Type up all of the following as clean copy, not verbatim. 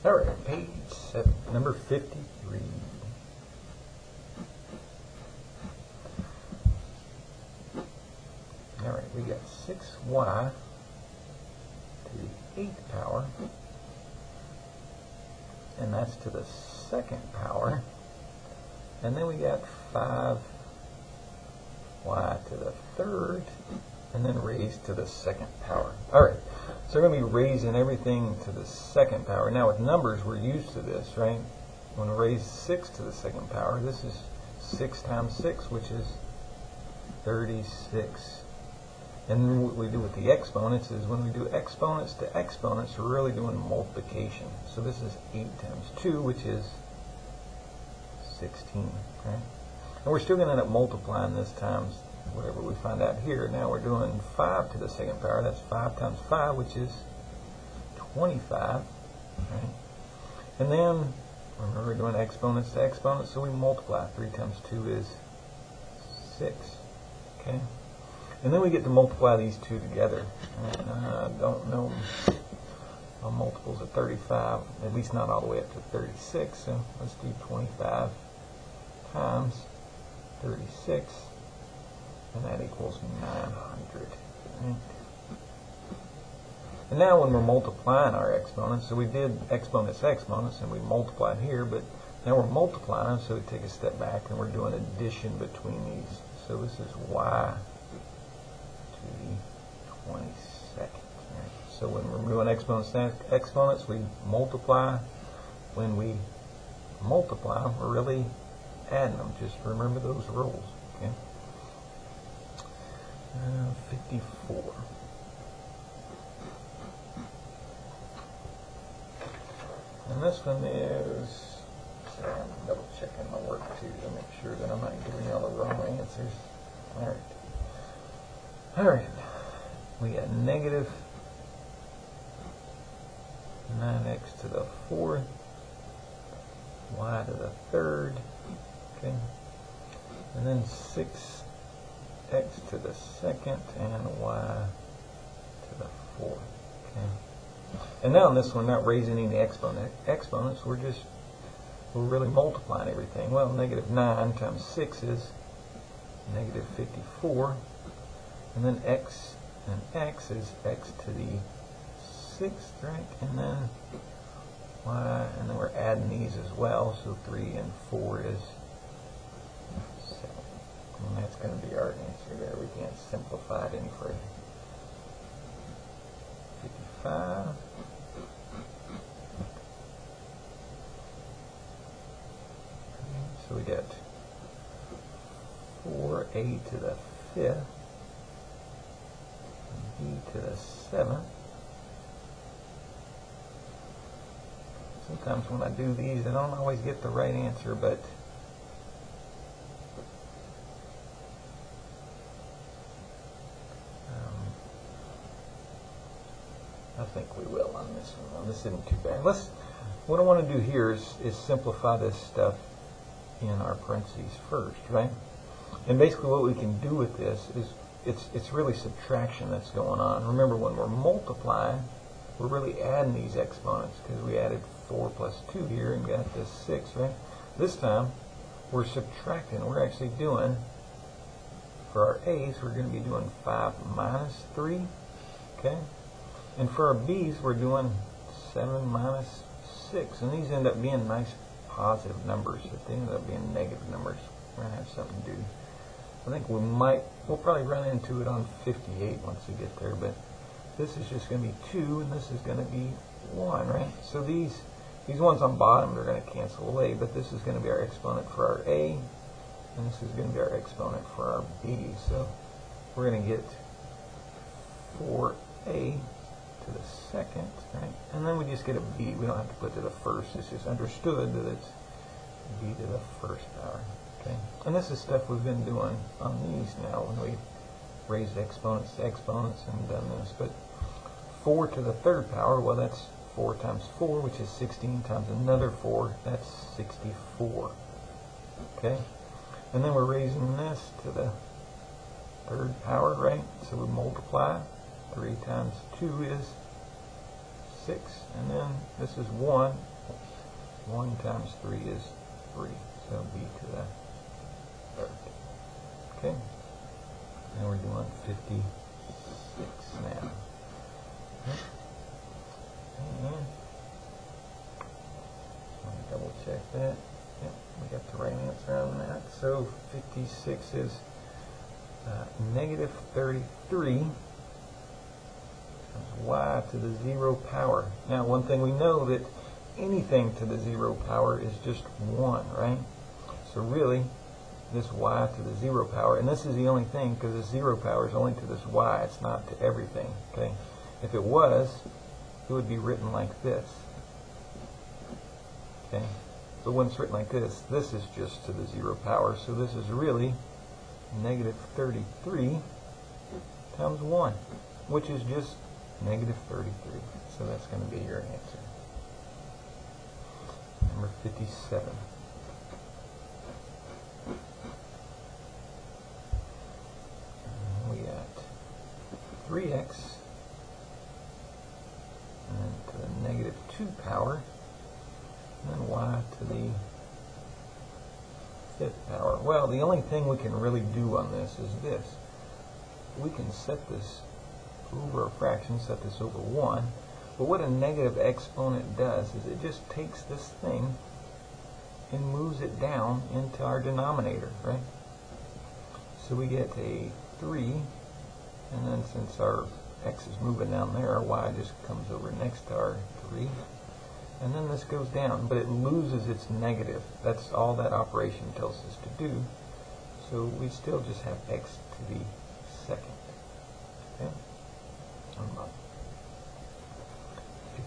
All right, page 7, number 53. All right, we got 6y to the 8th power, and that's to the 2nd power. And then we got 5y to the 3rd, and then raised to the 2nd power. All right, so we're going to be raising everything to the 2nd power. Now with numbers, we're used to this, right? When we raise 6 to the 2nd power, this is 6 times 6, which is 36. And then what we do with the exponents is when we do exponents to exponents, we're really doing multiplication. So this is 8 times 2, which is 16, right? And we're still going to end up multiplying this times whatever we find out here. Now we're doing 5 to the 2nd power. That's 5 times 5, which is 25, right? And then, remember, we're doing exponents to exponents, so we multiply. 3 times 2 is 6, okay? And then we get to multiply these two together. I don't know multiples of 35, at least not all the way up to 36, so let's do 25 times 36, and that equals 900. Right? And now when we're multiplying our exponents, so we did exponents to exponents, and we multiplied here, but now we're multiplying them, so we take a step back, and we're doing addition between these. So this is y to the 22nd. Right? So when we're doing exponents to exponents, we multiply. When we multiply, we're really adding them. Just remember those rules. Okay. 54. And this one is, sorry, I'm double checking my work too to make sure that I'm not giving you all the wrong answers. All right. All right. We got negative 9x to the 4th, y to the 3rd, okay, and then 6x to the 2nd and y to the 4th, okay. And now in this one, not raising any exponents, we're really multiplying everything. Well, negative 9 times 6 is negative 54, and then x and x is x to the 6th, right? And then y, and then we're adding these as well, so 3 and 4 is 7. And that's going to be our answer there. We can't simplify it any further. 55. So we got 4a to the 5th, b to the 7th. Sometimes when I do these, I don't always get the right answer, but I think we will on this one. This isn't too bad. What I want to do here is simplify this stuff in our parentheses first, right? And basically what we can do with this is it's really subtraction that's going on. Remember, when we're multiplying, we're really adding these exponents because we added 4 plus 2 here and got this 6, right? This time, we're subtracting. We're actually doing, for our a's, we're going to be doing 5 minus 3, okay? And for our b's, we're doing 7 minus 6. And these end up being nice positive numbers. If they end up being negative numbers, we're going to have something to do. I think we'll probably run into it on 58 once we get there, but this is just going to be 2, and this is going to be 1, right? So these ones on bottom are going to cancel away, but this is going to be our exponent for our a, and this is going to be our exponent for our b. So we're going to get 4a to the 2nd, right? And then we just get a b. We don't have to put to the 1st. It's just understood that it's b to the 1st power. Okay? And this is stuff we've been doing on these now when we raised exponents to exponents and done this. But 4 to the 3rd power, well, that's 4 times 4, which is 16, times another 4, that's 64. Okay? And then we're raising this to the 3rd power, right? So we multiply. 3 times 2 is 6, and then this is 1, 1 times 3 is 3, so b to the third. Okay, now we're doing 56 now. And let me double check that. Yep, we got the right answer on that. So 56 is negative 33 times y to the 0 power. Now, one thing we know that anything to the 0 power is just 1, right? So really, this y to the 0 power, and this is the only thing because the 0 power is only to this y, it's not to everything, okay? If it was, it would be written like this, okay? But when it's written like this is just to the 0 power, so this is really negative 33 times 1, which is just negative 33. So that's going to be your answer. Number 57. We got 3x and then to the negative 2 power, and then y to the 5th power. Well, the only thing we can really do on this is this. We can set this over a fraction, set this over 1, but what a negative exponent does is it just takes this thing and moves it down into our denominator, right? So we get a 3, and then since our x is moving down there, our y just comes over next to our 3. And then this goes down, but it loses its negative. That's all that operation tells us to do. So we still just have x to the 2nd. Okay?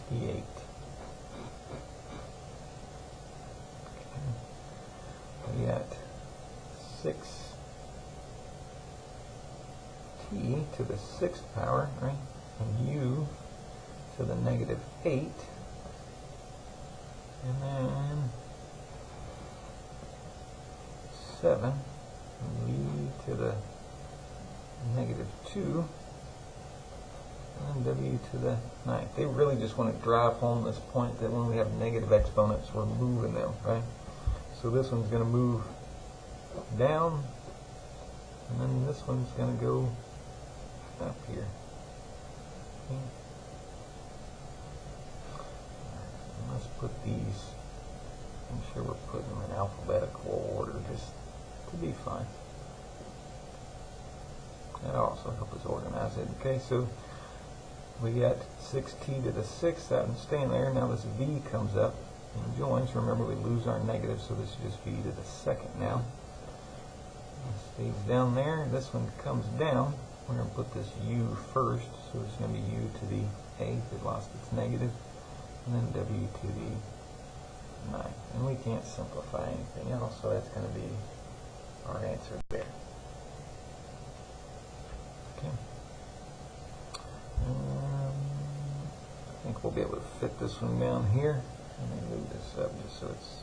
58. Okay. We got 6t to the 6th power, right? And u to the negative 8. And then 7, v to the negative 2, and w to the 9th. They really just want to drive home this point that when we have negative exponents, we're moving them, right? So this one's going to move down, and then this one's going to go up here. Okay. Let's put these, I'm sure we're putting them in alphabetical order just to be fun. That'll also help us organize it. Okay, so we got 6t to the 6th, that one's staying there. Now this v comes up and joins. Remember, we lose our negative, so this is just v to the 2nd now. It stays down there. This one comes down. We're going to put this u first, so it's going to be u to the 8th. It lost its negative. And then w to the 9th. And we can't simplify anything else, so that's going to be our answer there. Okay. I think we'll be able to fit this one down here. Let me move this up just so it's,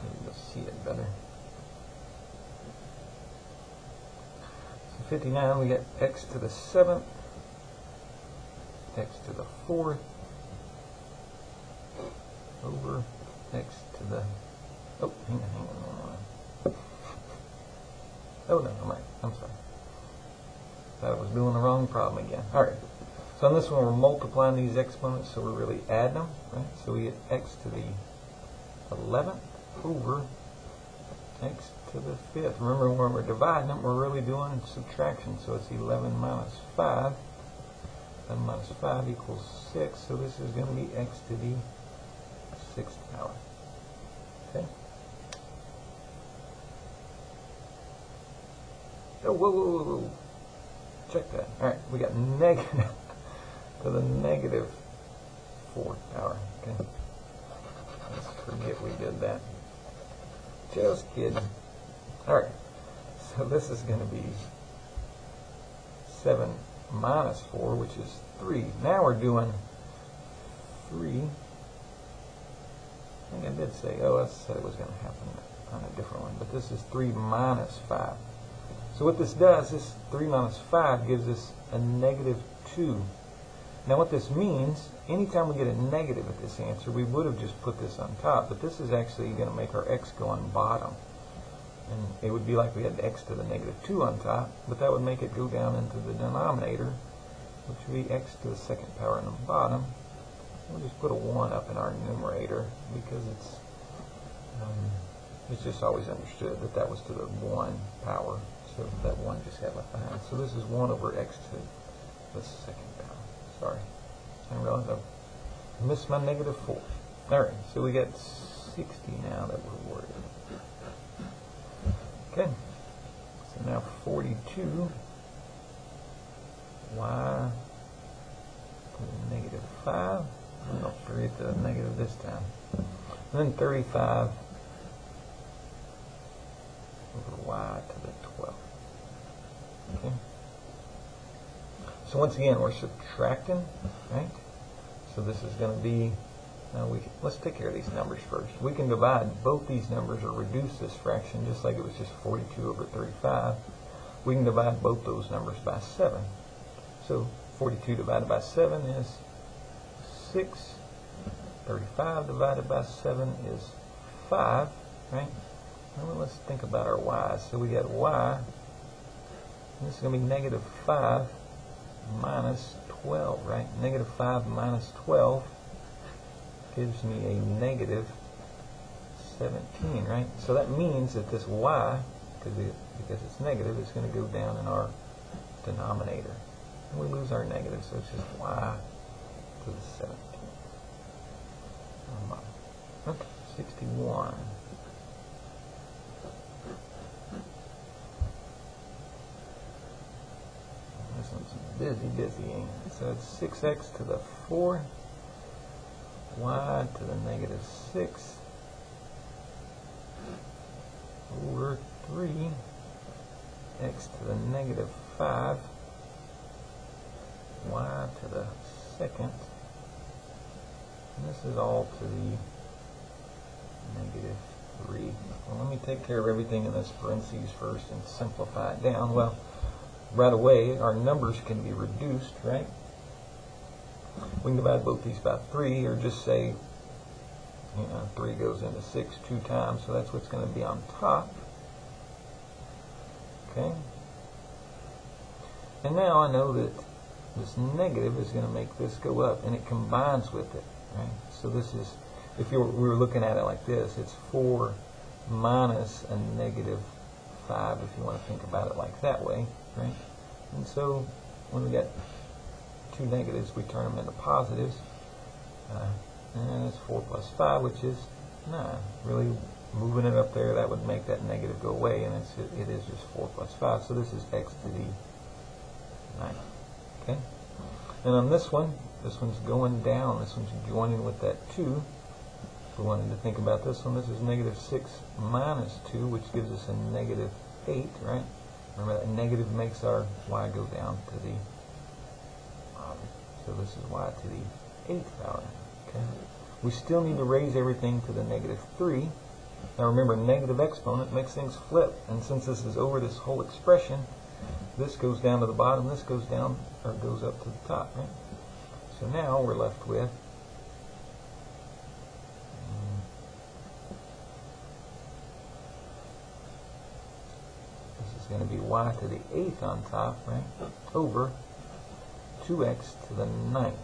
maybe you'll see it better. So 59, we got x to the 7th, x to the 4th, over x to the, oh, hang on. Oh no, I'm sorry. Thought I was doing the wrong problem again. Alright, so on this one we're multiplying these exponents, so we're really adding them, right? So we get x to the 11th over x to the 5th. Remember, when we're dividing them, we're really doing subtraction, so it's 11 minus 5. 11 minus 5 equals 6, so this is going to be x to the 6th power. Okay? Oh, whoa. Check that. Alright, we got negative to the negative 4th power. Okay? Let's forget we did that. Just kidding. Alright, so this is going to be 7 minus 4, which is 3. Now we're doing 3. I think I did say, I said it was going to happen on a different one, but this is 3 minus 5. So what this does, this 3 minus 5 gives us a negative 2. Now what this means, anytime we get a negative at this answer, we would have just put this on top, but this is actually going to make our x go on bottom. And it would be like we had x to the negative 2 on top, but that would make it go down into the denominator, which would be x to the second power on the bottom. We'll just put a 1 up in our numerator because it's just always understood that that was to the 1 power. So that 1 just got left behind. So this is 1 over x to the second power. Sorry. I realize I missed my negative 4. Alright, so we got 60 now that we're worried about. Okay, so now 42 y to the negative 5. I'll forget the negative this time. And then 35 over y to the 12. Okay. So once again, we're subtracting, right? So this is going to be, now let's take care of these numbers first. We can divide both these numbers or reduce this fraction just like it was just 42 over 35. We can divide both those numbers by 7. So 42 divided by 7 is 6. 35 divided by 7 is 5, right? Now let's think about our y's. So we got y, and this is going to be negative 5 minus 12, right? Negative 5 minus 12 gives me a negative 17, right? So that means that this y, because it's negative, is going to go down in our denominator. And we lose our negative, so it's just y to the 17. Okay, 61. This one's busy, ain't it? So it's 6x to the 4, y to the negative 6, over 3, x to the negative 5, y to the second, and this is all to the negative 3. Well, let me take care of everything in this parentheses first and simplify it down. Well, right away, our numbers can be reduced, right? We can divide both these by 3, or just say, 3 goes into 6 2 times, so that's what's going to be on top. Okay? And now I know that this negative is going to make this go up, and it combines with it, right? So this is, if we were looking at it like this, it's 4 minus a negative 5, if you want to think about it like that way, right? And so when we got two negatives, we turn them into positives, and it's 4 plus 5, which is 9. Really moving it up there, that would make that negative go away, and it is just 4 plus 5. So this is x to the 9. Okay? And on this one's going down. This one's joining with that 2. If we wanted to think about this one, this is negative 6 minus 2, which gives us a negative 8, right? Remember that negative makes our y go down to the bottom. So this is y to the 8th power. Okay? We still need to raise everything to the negative 3. Now remember, negative exponent makes things flip. And since this is over this whole expression, this goes down to the bottom, this goes down, or goes up to the top, right? So now we're left with this is going to be y to the 8th on top, right? Over 2x to the 9th.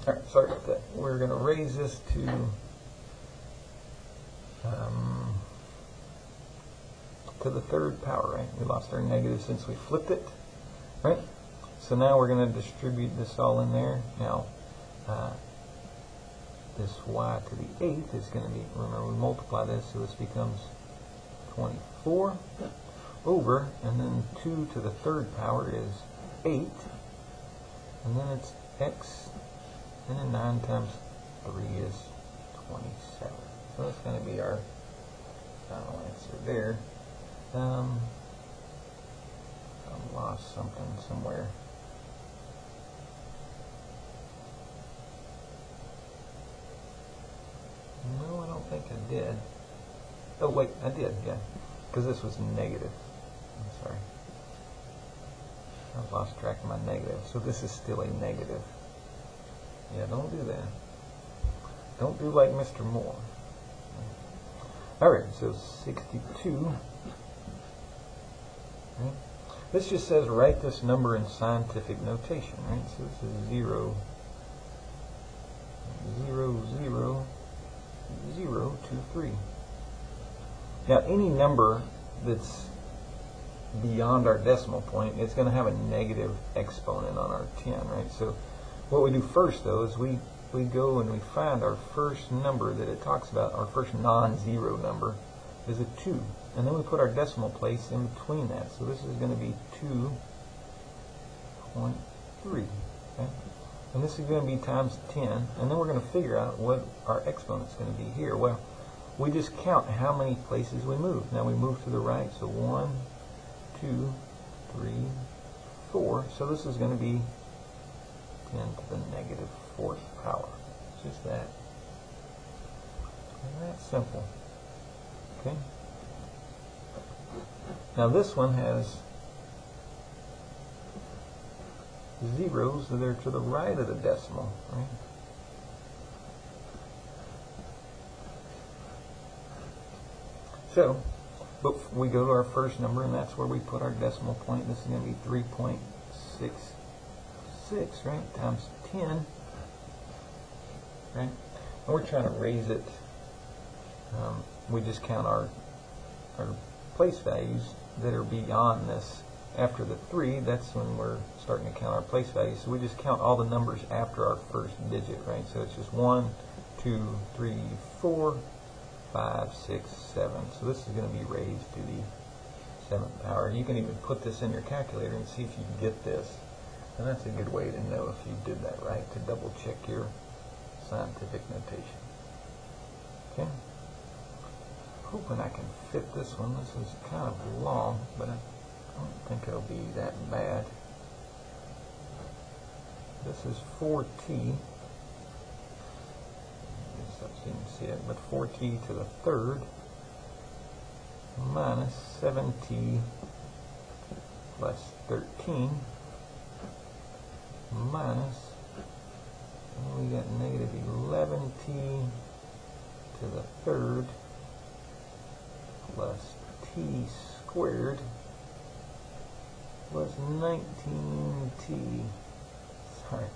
Alright, sorry about that. We're going to raise this to the 3rd power, right? We lost our negative since we flipped it, right? So now we're going to distribute this all in there. Now, this y to the 8th is going to be, remember, we multiply this, so this becomes 24 over, and then 2 to the 3rd power is 8, and then it's x, and then 9 times 3 is 27. So that's going to be our final answer there. I lost something somewhere. No, I don't think I did. Oh wait, I did, yeah. Because this was negative. I'm sorry. I've lost track of my negative. So this is still a negative. Yeah, don't do that. Don't do like Mr. Moore. Alright, so 62. Right? This just says write this number in scientific notation, right? So this is 0, 0, 0, 0, 2, 3. Now any number that's beyond our decimal point is going to have a negative exponent on our 10, right? So what we do first though is we go and we find our first number that it talks about, our first non-zero number is a 2. And then we put our decimal place in between that. So this is going to be 2.3. Okay? And this is going to be times 10. And then we're going to figure out what our exponent is going to be here. Well, we just count how many places we move. Now we move to the right. So 1, 2, 3, 4. So this is going to be 10 to the negative 4th power. Just that. And that's simple. Okay. Now this one has zeros that are to the right of the decimal, right? So, but we go to our first number, and that's where we put our decimal point. This is going to be 3.66, right, times 10, right? And we're trying to raise it. We just count our place values that are beyond this. After the 3, that's when we're starting to count our place values. So we just count all the numbers after our first digit, right? So it's just 1, 2, 3, 4, 5, 6, 7. So this is going to be raised to the 7th power. You can even put this in your calculator and see if you can get this. And that's a good way to know if you did that right, to double check your scientific notation. Okay? Hoping I can fit this one. This is kind of long, but I don't think it'll be that bad. This is 4t. So you can see it, but 4t to the 3rd minus 7t plus 13 minus, and we got negative 11t to the 3rd plus t squared plus 19t. Sorry.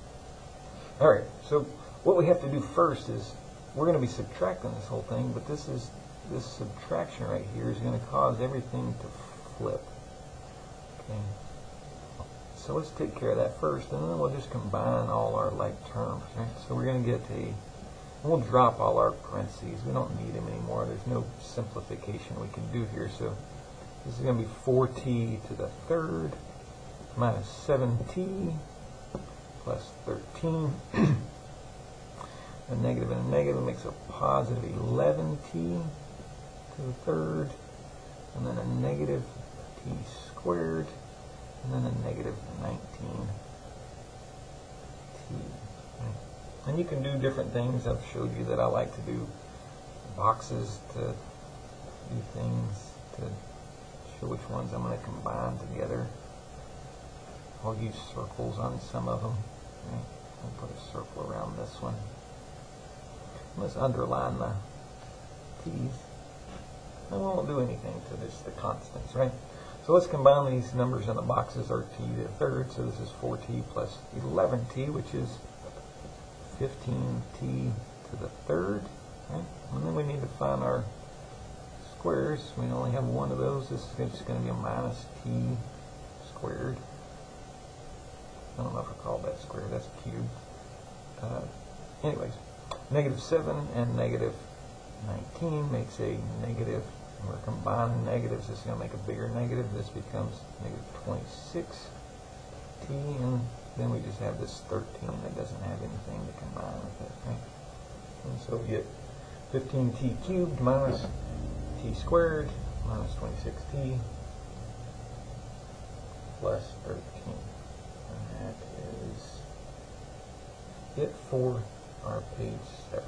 Alright, so what we have to do first is we're going to be subtracting this whole thing, but this subtraction right here is going to cause everything to flip. Okay. So let's take care of that first, and then we'll just combine all our like terms. Right? So we're going to get we'll drop all our parentheses. We don't need them anymore. There's no simplification we can do here. So this is going to be 4t to the 3rd minus 7t plus 13. A negative and a negative makes a positive 11t to the 3rd, and then a negative t squared, and then a negative 19t. And you can do different things. I've showed you that I like to do boxes to do things to show which ones I'm going to combine together. I'll use circles on some of them. Right? I'll put a circle around this one. Let's underline the t's. And we won't do anything to this, the constants, right? So let's combine these numbers in the boxes, or t to the 3rd. So this is 4t plus 11t, which is 15t to the 3rd. Right? And then we need to find our squares. We only have one of those. This is just going to be a minus t squared. I don't know if I called that square. That's cubed. Anyways. Negative 7 and negative 19 makes a negative. We're combining negatives. This is going to make a bigger negative. This becomes negative 26t, and then we just have this 13 that doesn't have anything to combine with it. Right? And so we get 15t cubed minus t squared minus 26t plus 13. And that is it for our page 7.